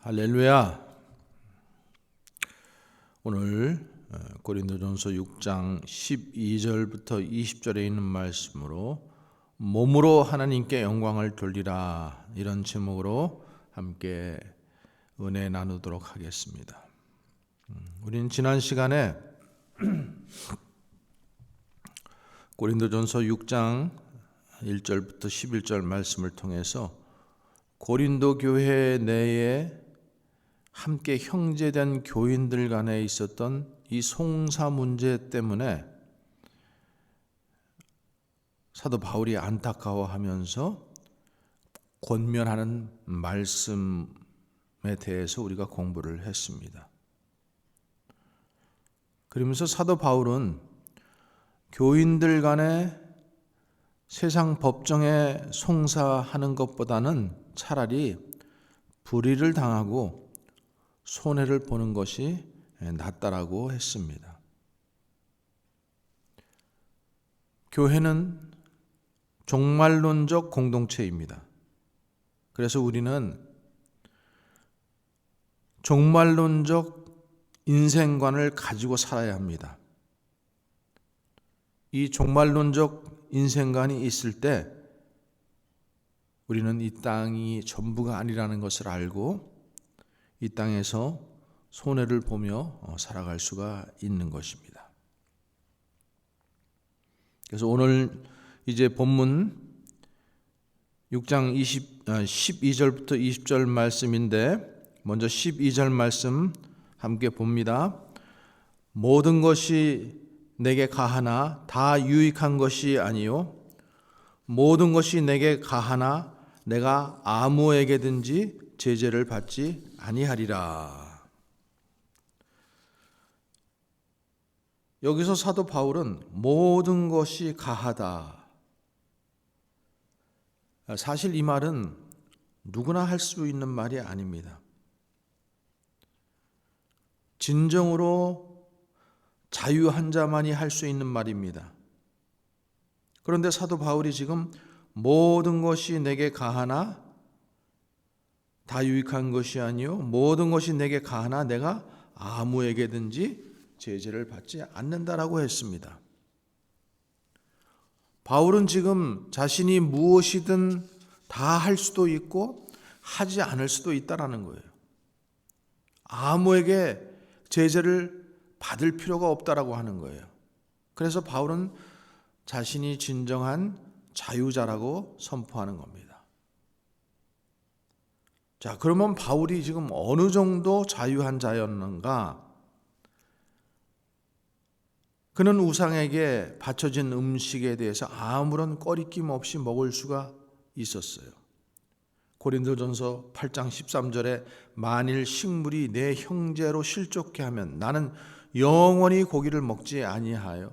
할렐루야. 오늘 고린도전서 6장 12절부터 20절에 있는 말씀으로 몸으로 하나님께 영광을 돌리라, 이런 제목으로 함께 은혜 나누도록 하겠습니다. 우리는 지난 시간에 고린도전서 6장 1절부터 11절 말씀을 통해서 고린도 교회 내에 함께 형제된 교인들 간에 있었던 이 송사 문제 때문에 사도 바울이 안타까워하면서 권면하는 말씀에 대해서 우리가 공부를 했습니다. 그러면서 사도 바울은 교인들 간에 세상 법정에 송사하는 것보다는 차라리 불의를 당하고 손해를 보는 것이 낫다라고 했습니다. 교회는 종말론적 공동체입니다. 그래서 우리는 종말론적 인생관을 가지고 살아야 합니다. 이 종말론적 인생관이 있을 때 우리는 이 땅이 전부가 아니라는 것을 알고 이 땅에서 손해를 보며 살아갈 수가 있는 것입니다. 그래서 오늘 이제 본문 6장 12절부터 20절 말씀인데, 먼저 12절 말씀 함께 봅니다. 모든 것이 내게 가하나 다 유익한 것이 아니요 모든 것이 내게 가하나 내가 아무에게든지 제재를 받지 아니하리라. 여기서 사도 바울은 모든 것이 가하다. 사실 이 말은 누구나 할 수 있는 말이 아닙니다. 진정으로 자유한 자만이 할 수 있는 말입니다. 그런데 사도 바울이 지금 모든 것이 내게 가하나 다 유익한 것이 아니요 모든 것이 내게 가하나 내가 아무에게든지 제재를 받지 않는다라고 했습니다. 바울은 지금 자신이 무엇이든 다 할 수도 있고 하지 않을 수도 있다라는 거예요. 아무에게 제재를 받을 필요가 없다라고 하는 거예요. 그래서 바울은 자신이 진정한 자유자라고 선포하는 겁니다. 자, 그러면 바울이 지금 어느 정도 자유한 자였는가? 그는 우상에게 바쳐진 음식에 대해서 아무런 꺼리낌 없이 먹을 수가 있었어요. 고린도전서 8장 13절에 만일 식물이 내 형제로 실족케 하면 나는 영원히 고기를 먹지 아니하여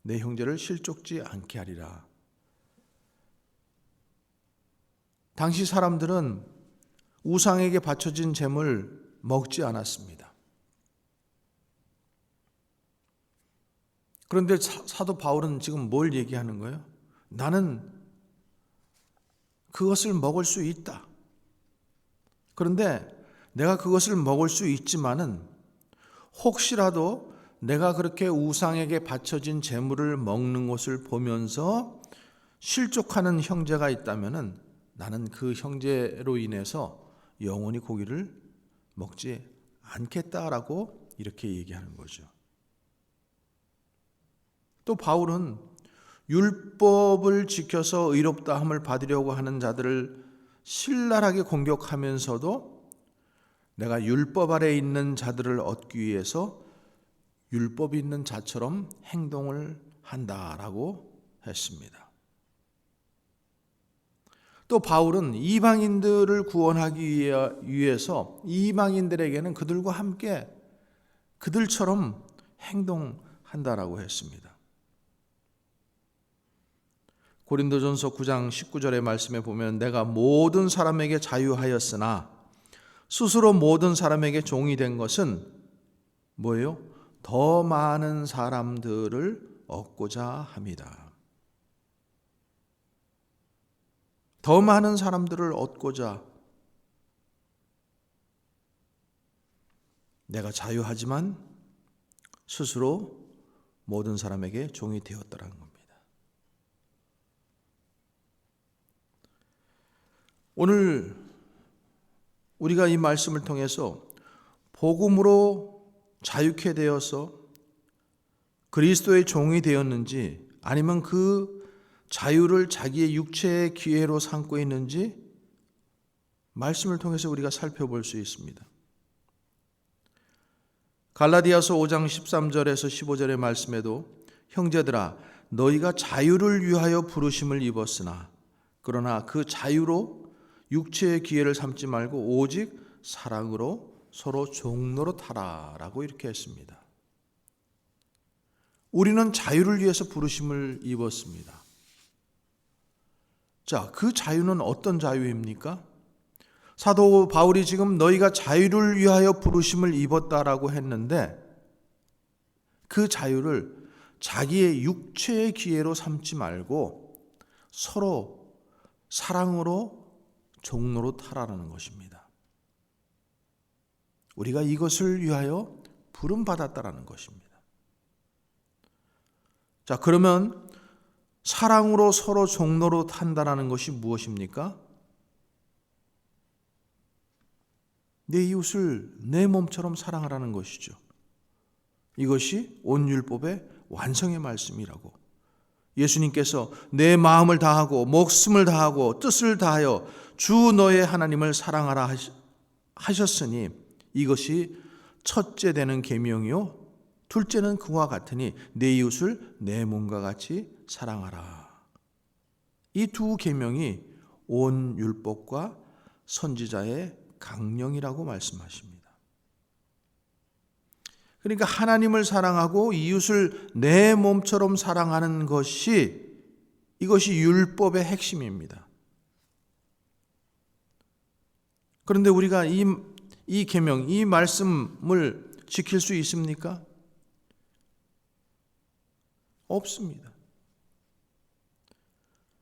내 형제를 실족지 않게 하리라. 당시 사람들은 우상에게 바쳐진 제물 먹지 않았습니다. 그런데 사도 바울은 지금 뭘 얘기하는 거예요? 나는 그것을 먹을 수 있다. 그런데 내가 그것을 먹을 수 있지만은 혹시라도 내가 그렇게 우상에게 바쳐진 제물을 먹는 것을 보면서 실족하는 형제가 있다면은 나는 그 형제로 인해서 영원히 고기를 먹지 않겠다라고 이렇게 얘기하는 거죠. 또 바울은 율법을 지켜서 의롭다함을 받으려고 하는 자들을 신랄하게 공격하면서도 내가 율법 아래 있는 자들을 얻기 위해서 율법이 있는 자처럼 행동을 한다라고 했습니다. 또 바울은 이방인들을 구원하기 위해서 이방인들에게는 그들과 함께 그들처럼 행동한다라고 했습니다. 고린도전서 9장 19절의 말씀에 보면 내가 모든 사람에게 자유하였으나 스스로 모든 사람에게 종이 된 것은 뭐예요? 더 많은 사람들을 얻고자 합니다. 더 많은 사람들을 얻고자 내가 자유하지만 스스로 모든 사람에게 종이 되었다라는 겁니다. 오늘 우리가 이 말씀을 통해서 복음으로 자유케 되어서 그리스도의 종이 되었는지 아니면 그 자유를 자기의 육체의 기회로 삼고 있는지 말씀을 통해서 우리가 살펴볼 수 있습니다. 갈라디아서 5장 13절에서 15절의 말씀에도 형제들아 너희가 자유를 위하여 부르심을 입었으나 그러나 그 자유로 육체의 기회를 삼지 말고 오직 사랑으로 서로 종노릇하라 라고 이렇게 했습니다. 우리는 자유를 위해서 부르심을 입었습니다. 자, 그 자유는 어떤 자유입니까? 사도 바울이 지금 너희가 자유를 위하여 부르심을 입었다라고 했는데 그 자유를 자기의 육체의 기회로 삼지 말고 서로 사랑으로 종노릇하라는 것입니다. 우리가 이것을 위하여 부름받았다라는 것입니다. 자, 그러면 사랑으로 서로 종노릇한다라는 것이 무엇입니까? 내 이웃을 내 몸처럼 사랑하라는 것이죠. 이것이 온율법의 완성의 말씀이라고. 예수님께서 내 마음을 다하고 목숨을 다하고 뜻을 다하여 주 너의 하나님을 사랑하라 하셨으니 이것이 첫째 되는 계명이요 둘째는 그와 같으니 내 이웃을 내 몸과 같이 사랑하라. 이 두 계명이 온 율법과 선지자의 강령이라고 말씀하십니다. 그러니까 하나님을 사랑하고 이웃을 내 몸처럼 사랑하는 것이 이것이 율법의 핵심입니다. 그런데 우리가 이 계명, 이 말씀을 지킬 수 있습니까? 없습니다.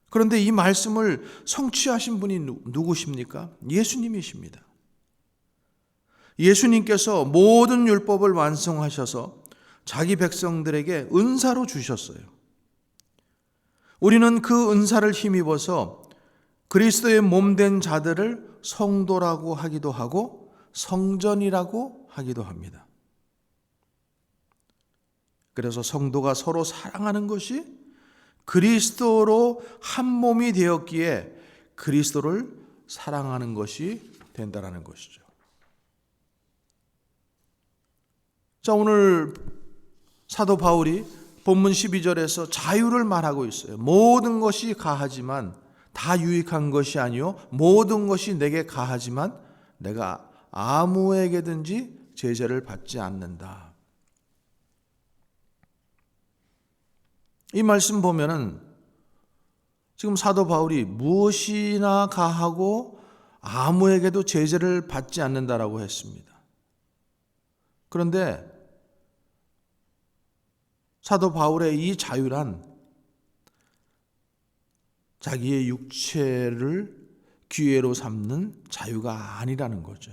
그런데 이 말씀을 성취하신 분이 누구십니까? 예수님이십니다. 예수님께서 모든 율법을 완성하셔서 자기 백성들에게 은사로 주셨어요. 우리는 그 은사를 힘입어서 그리스도의 몸된 자들을 성도라고 하기도 하고 성전이라고 하기도 합니다. 그래서 성도가 서로 사랑하는 것이 그리스도로 한 몸이 되었기에 그리스도를 사랑하는 것이 된다는 것이죠. 자, 오늘 사도 바울이 본문 12절에서 자유를 말하고 있어요. 모든 것이 가하지만 다 유익한 것이 아니요 모든 것이 내게 가하지만 내가 아무에게든지 제재를 받지 않는다. 이 말씀 보면은 지금 사도 바울이 무엇이나 가하고 아무에게도 제재를 받지 않는다라고 했습니다. 그런데 사도 바울의 이 자유란 자기의 육체를 기회로 삼는 자유가 아니라는 거죠.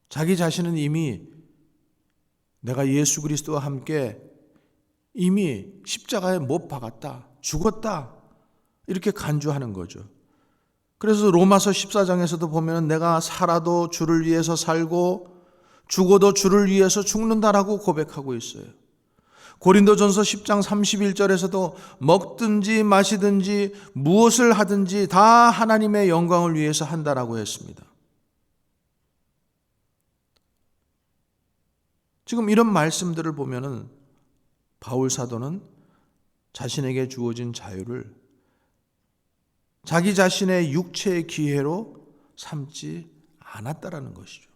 자기 자신은 이미 내가 예수 그리스도와 함께 이미 십자가에 못 박았다, 죽었다 이렇게 간주하는 거죠. 그래서 로마서 14장에서도 보면 내가 살아도 주를 위해서 살고 죽어도 주를 위해서 죽는다라고 고백하고 있어요. 고린도전서 10장 31절에서도 먹든지 마시든지 무엇을 하든지 다 하나님의 영광을 위해서 한다라고 했습니다. 지금 이런 말씀들을 보면은 바울 사도는 자신에게 주어진 자유를 자기 자신의 육체의 기회로 삼지 않았다라는 것이죠.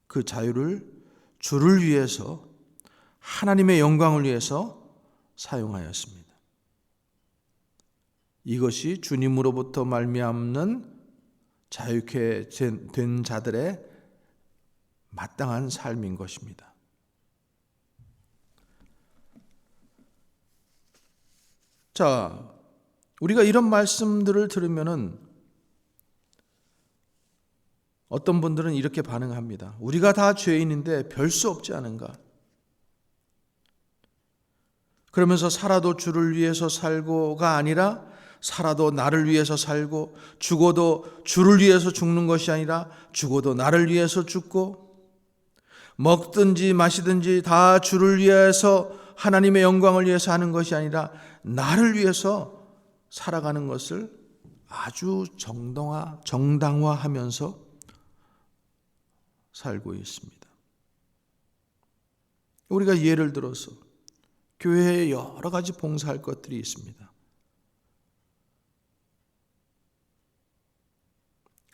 그 자유를 주를 위해서 하나님의 영광을 위해서 사용하였습니다. 이것이 주님으로부터 말미암는 자유케 된 자들의 마땅한 삶인 것입니다. 자, 우리가 이런 말씀들을 들으면은 어떤 분들은 이렇게 반응합니다. 우리가 다 죄인인데 별 수 없지 않은가? 그러면서 살아도 주를 위해서 살고가 아니라 살아도 나를 위해서 살고, 죽어도 주를 위해서 죽는 것이 아니라 죽어도 나를 위해서 죽고, 먹든지 마시든지 다 주를 위해서, 하나님의 영광을 위해서 하는 것이 아니라 나를 위해서 살아가는 것을 아주 정당화하면서 살고 있습니다. 우리가 예를 들어서 교회에 여러 가지 봉사할 것들이 있습니다.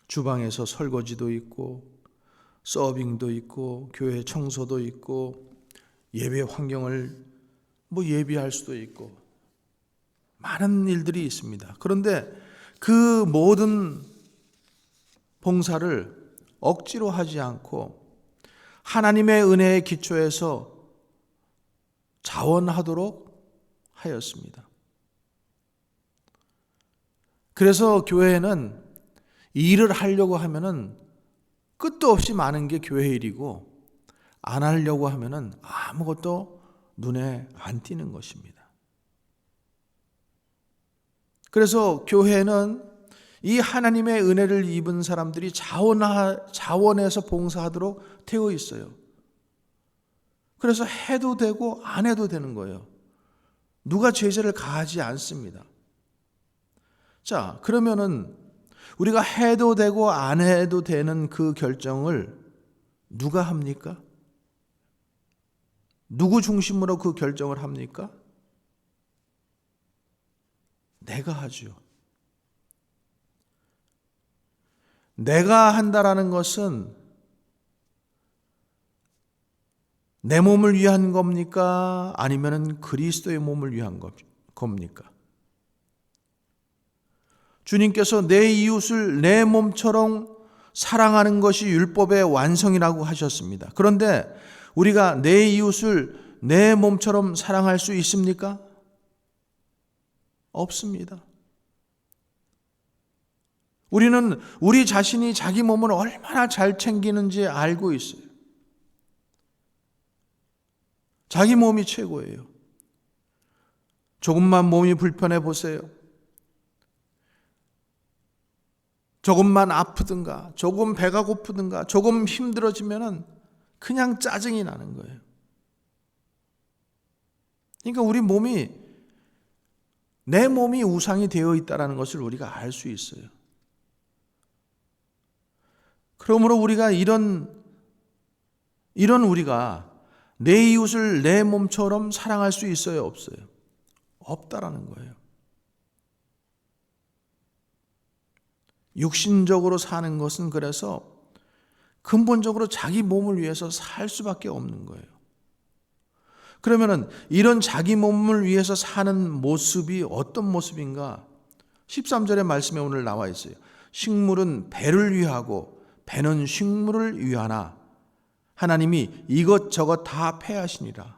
주방에서 설거지도 있고, 서빙도 있고, 교회 청소도 있고, 예배 환경을 예비할 수도 있고, 많은 일들이 있습니다. 그런데 그 모든 봉사를 억지로 하지 않고 하나님의 은혜에 기초해서 자원하도록 하였습니다. 그래서 교회에는 일을 하려고 하면은 끝도 없이 많은 게 교회 일이고, 안 하려고 하면은 아무것도 눈에 안 띄는 것입니다. 그래서 교회는 이 하나님의 은혜를 입은 사람들이 자원해서 봉사하도록 되어 있어요. 그래서 해도 되고 안 해도 되는 거예요. 누가 제재를 가하지 않습니다. 자, 그러면은 우리가 해도 되고 안 해도 되는 그 결정을 누가 합니까? 누구 중심으로 그 결정을 합니까? 내가 하죠. 내가 한다라는 것은 내 몸을 위한 겁니까? 아니면 그리스도의 몸을 위한 겁니까? 주님께서 내 이웃을 내 몸처럼 사랑하는 것이 율법의 완성이라고 하셨습니다. 그런데 우리가 내 이웃을 내 몸처럼 사랑할 수 있습니까? 없습니다. 우리는 우리 자신이 자기 몸을 얼마나 잘 챙기는지 알고 있어요. 자기 몸이 최고예요. 조금만 몸이 불편해 보세요. 조금만 아프든가, 조금 배가 고프든가, 조금 힘들어지면은 그냥 짜증이 나는 거예요. 그러니까 우리 몸이, 내 몸이 우상이 되어 있다는 것을 우리가 알 수 있어요. 그러므로 우리가 이런 우리가 내 이웃을 내 몸처럼 사랑할 수 있어요, 없어요? 없다라는 거예요. 육신적으로 사는 것은 그래서 근본적으로 자기 몸을 위해서 살 수밖에 없는 거예요. 그러면은 이런 자기 몸을 위해서 사는 모습이 어떤 모습인가? 13절의 말씀에 오늘 나와 있어요. 식물은 배를 위하고 배는 식물을 위하나 하나님이 이것저것 다 패하시니라.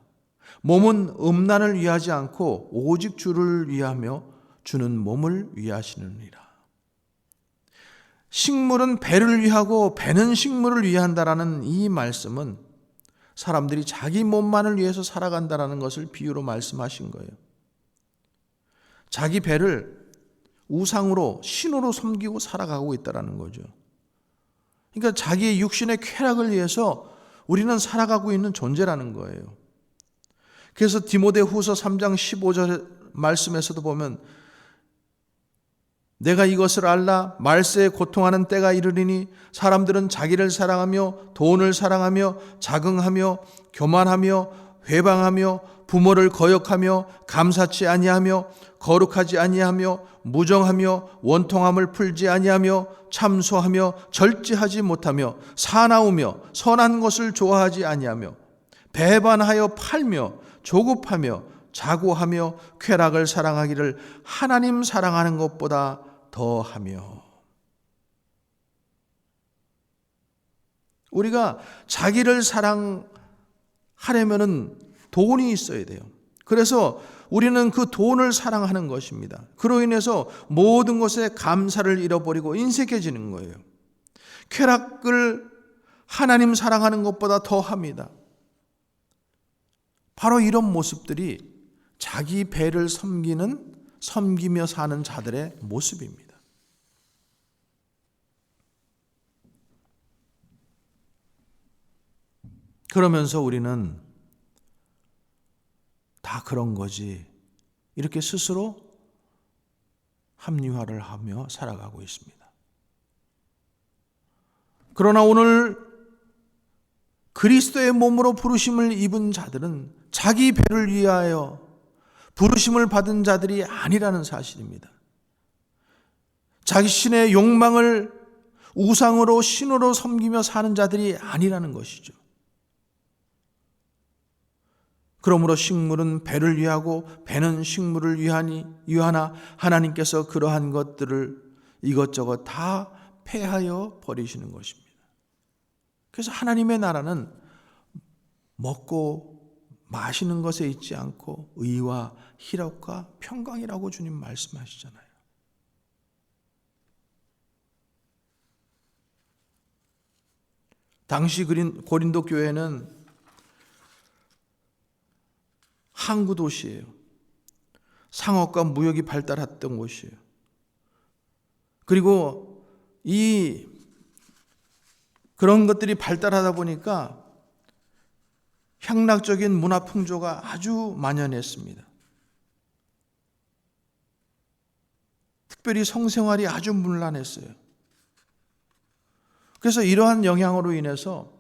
몸은 음란을 위하지 않고 오직 주를 위하며 주는 몸을 위하시느니라. 식물은 배를 위하고 배는 식물을 위한다라는 이 말씀은 사람들이 자기 몸만을 위해서 살아간다라는 것을 비유로 말씀하신 거예요. 자기 배를 우상으로, 신으로 섬기고 살아가고 있다라는 거죠. 그러니까 자기의 육신의 쾌락을 위해서 우리는 살아가고 있는 존재라는 거예요. 그래서 디모데후서 3장 15절 말씀에서도 보면 내가 이것을 알라 말세에 고통하는 때가 이르리니 사람들은 자기를 사랑하며 돈을 사랑하며 자긍하며 교만하며 회방하며 부모를 거역하며 감사치 아니하며 거룩하지 아니하며 무정하며 원통함을 풀지 아니하며 참소하며 절제하지 못하며 사나우며 선한 것을 좋아하지 아니하며 배반하여 팔며 조급하며 자고하며 쾌락을 사랑하기를 하나님 사랑하는 것보다 더하며. 우리가 자기를 사랑하려면은 돈이 있어야 돼요. 그래서 우리는 그 돈을 사랑하는 것입니다. 그로 인해서 모든 것에 감사를 잃어버리고 인색해지는 거예요. 쾌락을 하나님 사랑하는 것보다 더 합니다. 바로 이런 모습들이 자기 배를 섬기며 사는 자들의 모습입니다. 그러면서 우리는 다 그런 거지, 이렇게 스스로 합리화를 하며 살아가고 있습니다. 그러나 오늘 그리스도의 몸으로 부르심을 입은 자들은 자기 배를 위하여 부르심을 받은 자들이 아니라는 사실입니다. 자신의 욕망을 우상으로 신으로 섬기며 사는 자들이 아니라는 것이죠. 그러므로 식물은 배를 위하고 배는 식물을 위하나 하나님께서 그러한 것들을 이것저것 다 폐하여 버리시는 것입니다. 그래서 하나님의 나라는 먹고 마시는 것에 있지 않고 의와 희락과 평강이라고 주님 말씀하시잖아요. 당시 고린도 교회는 항구 도시예요. 상업과 무역이 발달했던 곳이에요. 그리고 그런 것들이 발달하다 보니까 향락적인 문화 풍조가 아주 만연했습니다. 특별히 성생활이 아주 문란했어요. 그래서 이러한 영향으로 인해서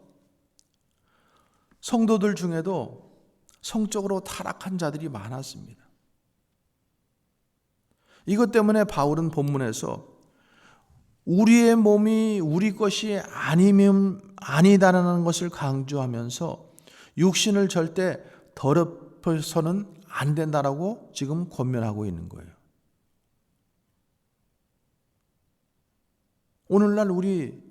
성도들 중에도 성적으로 타락한 자들이 많았습니다. 이것 때문에 바울은 본문에서 우리의 몸이 우리 것이 아니다라는 것을 강조하면서 육신을 절대 더럽혀서는 안 된다라고 지금 권면하고 있는 거예요. 오늘날 우리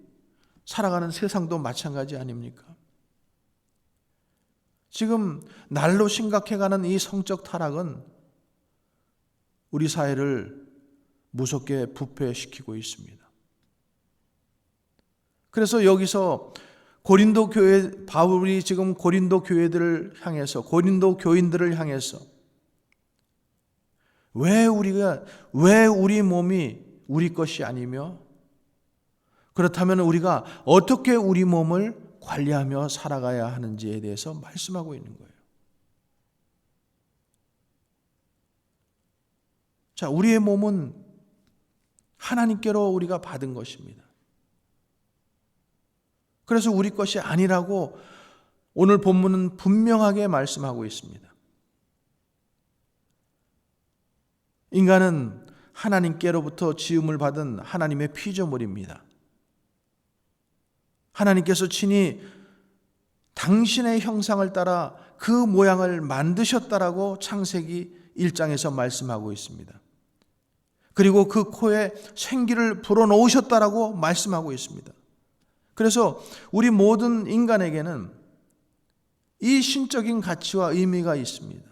살아가는 세상도 마찬가지 아닙니까? 지금 날로 심각해가는 이 성적 타락은 우리 사회를 무섭게 부패시키고 있습니다. 그래서 여기서 바울이 지금 고린도 교회들을 향해서, 고린도 교인들을 향해서 왜 우리 몸이 우리 것이 아니며, 그렇다면 우리가 어떻게 우리 몸을 관리하며 살아가야 하는지에 대해서 말씀하고 있는 거예요. 자, 우리의 몸은 하나님께로 우리가 받은 것입니다. 그래서 우리 것이 아니라고 오늘 본문은 분명하게 말씀하고 있습니다. 인간은 하나님께로부터 지음을 받은 하나님의 피조물입니다. 하나님께서 친히 당신의 형상을 따라 그 모양을 만드셨다라고 창세기 1장에서 말씀하고 있습니다. 그리고 그 코에 생기를 불어넣으셨다라고 말씀하고 있습니다. 그래서 우리 모든 인간에게는 이 신적인 가치와 의미가 있습니다.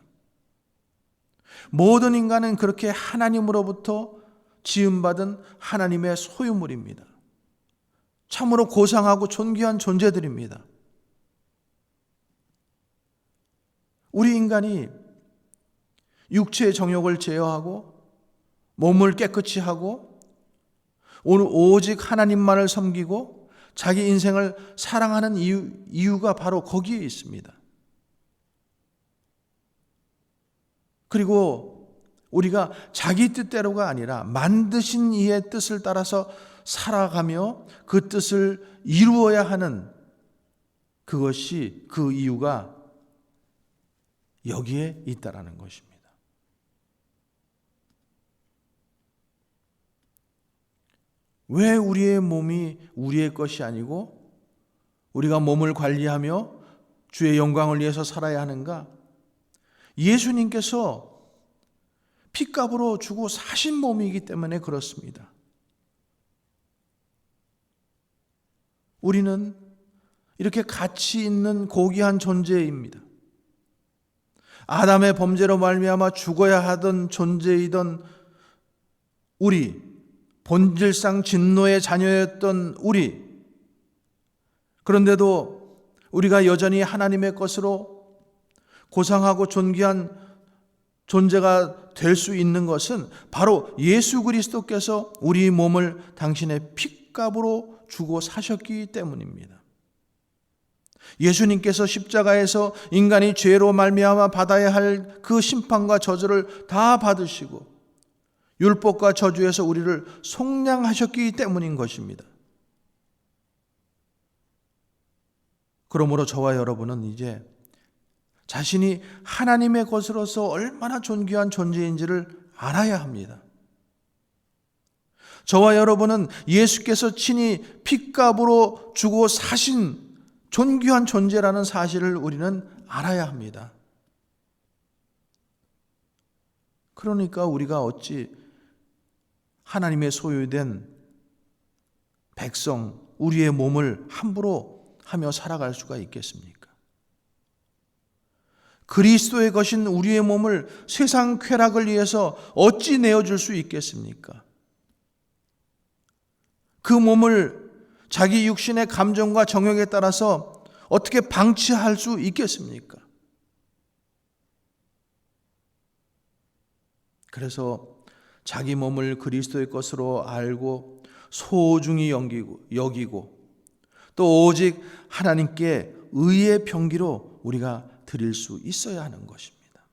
모든 인간은 그렇게 하나님으로부터 지음받은 하나님의 소유물입니다. 참으로 고상하고 존귀한 존재들입니다. 우리 인간이 육체의 정욕을 제어하고 몸을 깨끗이 하고 오직 하나님만을 섬기고 자기 인생을 사랑하는 이유가 바로 거기에 있습니다. 그리고 우리가 자기 뜻대로가 아니라 만드신 이의 뜻을 따라서 살아가며 그 뜻을 이루어야 하는 그것이, 그 이유가 여기에 있다라는 것입니다. 왜 우리의 몸이 우리의 것이 아니고 우리가 몸을 관리하며 주의 영광을 위해서 살아야 하는가? 예수님께서 핏값으로 주고 사신 몸이기 때문에 그렇습니다. 우리는 이렇게 가치 있는 고귀한 존재입니다. 아담의 범죄로 말미암아 죽어야 하던 존재이던 우리, 본질상 진노의 자녀였던 우리, 그런데도 우리가 여전히 하나님의 것으로 고상하고 존귀한 존재가 될 수 있는 것은 바로 예수 그리스도께서 우리 몸을 당신의 핏값으로 주고 사셨기 때문입니다. 예수님께서 십자가에서 인간이 죄로 말미암아 받아야 할 그 심판과 저주를 다 받으시고 율법과 저주에서 우리를 속량하셨기 때문인 것입니다. 그러므로 저와 여러분은 이제 자신이 하나님의 것으로서 얼마나 존귀한 존재인지를 알아야 합니다. 저와 여러분은 예수께서 친히 핏값으로 주고 사신 존귀한 존재라는 사실을 우리는 알아야 합니다. 그러니까 우리가 어찌 하나님의 소유된 백성, 우리의 몸을 함부로 하며 살아갈 수가 있겠습니까? 그리스도의 것인 우리의 몸을 세상 쾌락을 위해서 어찌 내어줄 수 있겠습니까? 그 몸을 자기 육신의 감정과 정욕에 따라서 어떻게 방치할 수 있겠습니까? 그래서 자기 몸을 그리스도의 것으로 알고 소중히 여기고 또 오직 하나님께 의의 병기로 우리가 드릴 수 있어야 하는 것입니다.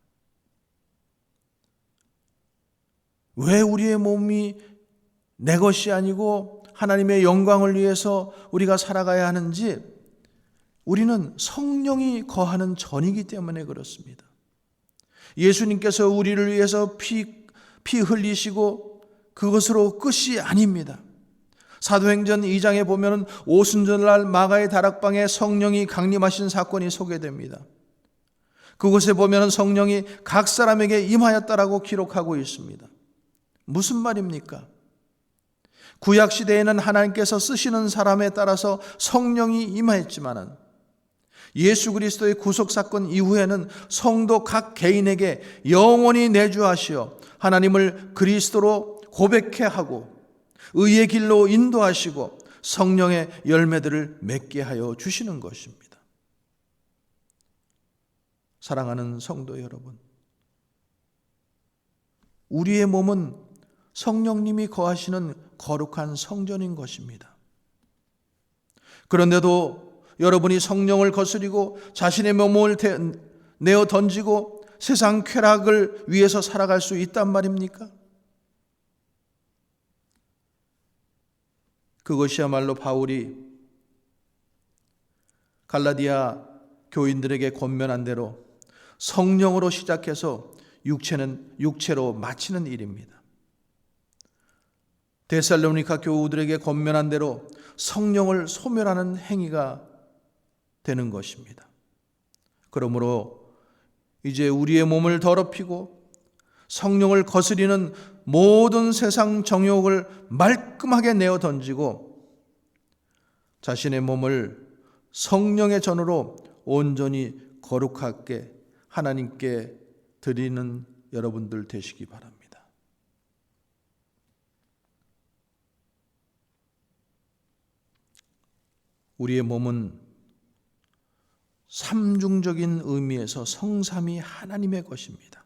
왜 우리의 몸이 내 것이 아니고 하나님의 영광을 위해서 우리가 살아가야 하는지 우리는 성령이 거하는 전이기 때문에 그렇습니다. 예수님께서 우리를 위해서 피 흘리시고 그것으로 끝이 아닙니다. 사도행전 2장에 보면 오순절날 마가의 다락방에 성령이 강림하신 사건이 소개됩니다. 그곳에 보면 성령이 각 사람에게 임하였다라고 기록하고 있습니다. 무슨 말입니까? 구약 시대에는 하나님께서 쓰시는 사람에 따라서 성령이 임하였지만은 예수 그리스도의 구속 사건 이후에는 성도 각 개인에게 영원히 내주하시어 하나님을 그리스도로 고백해 하고 의의 길로 인도하시고 성령의 열매들을 맺게 하여 주시는 것입니다. 사랑하는 성도 여러분, 우리의 몸은 성령님이 거하시는 거룩한 성전인 것입니다. 그런데도 여러분이 성령을 거스리고 자신의 몸을 내어 던지고 세상 쾌락을 위해서 살아갈 수 있단 말입니까? 그것이야말로 바울이 갈라디아 교인들에게 권면한 대로 성령으로 시작해서 육체는 육체로 마치는 일입니다. 데살로니가 교우들에게 권면한 대로 성령을 소멸하는 행위가 되는 것입니다. 그러므로 이제 우리의 몸을 더럽히고 성령을 거스리는 모든 세상 정욕을 말끔하게 내어 던지고 자신의 몸을 성령의 전으로 온전히 거룩하게 하나님께 드리는 여러분들 되시기 바랍니다. 우리의 몸은 삼중적인 의미에서 성삼위 하나님의 것입니다.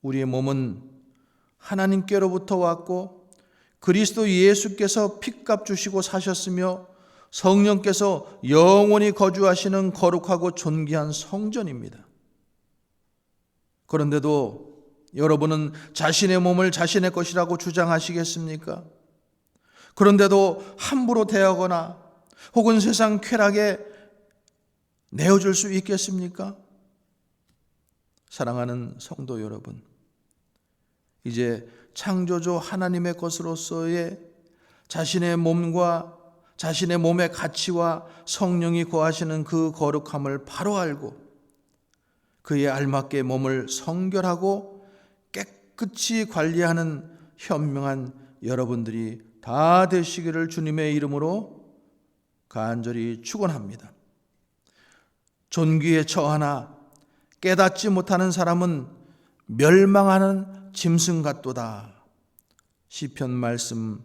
우리의 몸은 하나님께로부터 왔고 그리스도 예수께서 핏값 주시고 사셨으며 성령께서 영원히 거주하시는 거룩하고 존귀한 성전입니다. 그런데도 여러분은 자신의 몸을 자신의 것이라고 주장하시겠습니까? 그런데도 함부로 대하거나 혹은 세상 쾌락에 내어줄 수 있겠습니까? 사랑하는 성도 여러분, 이제 창조주 하나님의 것으로서의 자신의 몸과 자신의 몸의 가치와 성령이 거하시는 그 거룩함을 바로 알고 그에 알맞게 몸을 성결하고 깨끗이 관리하는 현명한 여러분들이 다 되시기를 주님의 이름으로 간절히 축원합니다. 존귀에 처하나 깨닫지 못하는 사람은 멸망하는 짐승 같도다. 시편 말씀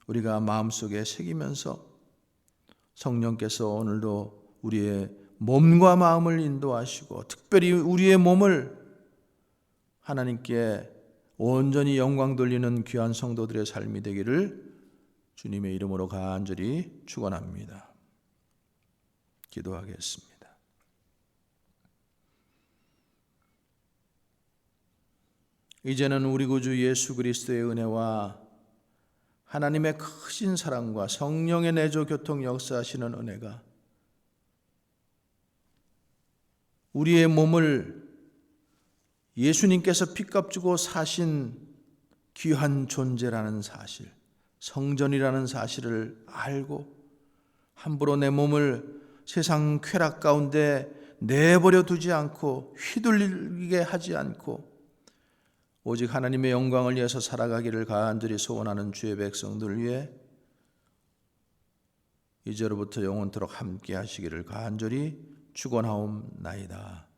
우리가 마음속에 새기면서 성령께서 오늘도 우리의 몸과 마음을 인도하시고 특별히 우리의 몸을 하나님께 온전히 영광 돌리는 귀한 성도들의 삶이 되기를 주님의 이름으로 간절히 축원합니다. 기도하겠습니다. 이제는 우리 구주 예수 그리스도의 은혜와 하나님의 크신 사랑과 성령의 내조 교통 역사하시는 은혜가 우리의 몸을 예수님께서 피값 주고 사신 귀한 존재라는 사실, 성전이라는 사실을 알고 함부로 내 몸을 세상 쾌락 가운데 내버려 두지 않고 휘둘리게 하지 않고 오직 하나님의 영광을 위해서 살아가기를 간절히 소원하는 주의 백성들 위해 이제로부터 영원토록 함께 하시기를 간절히 축원하옵나이다.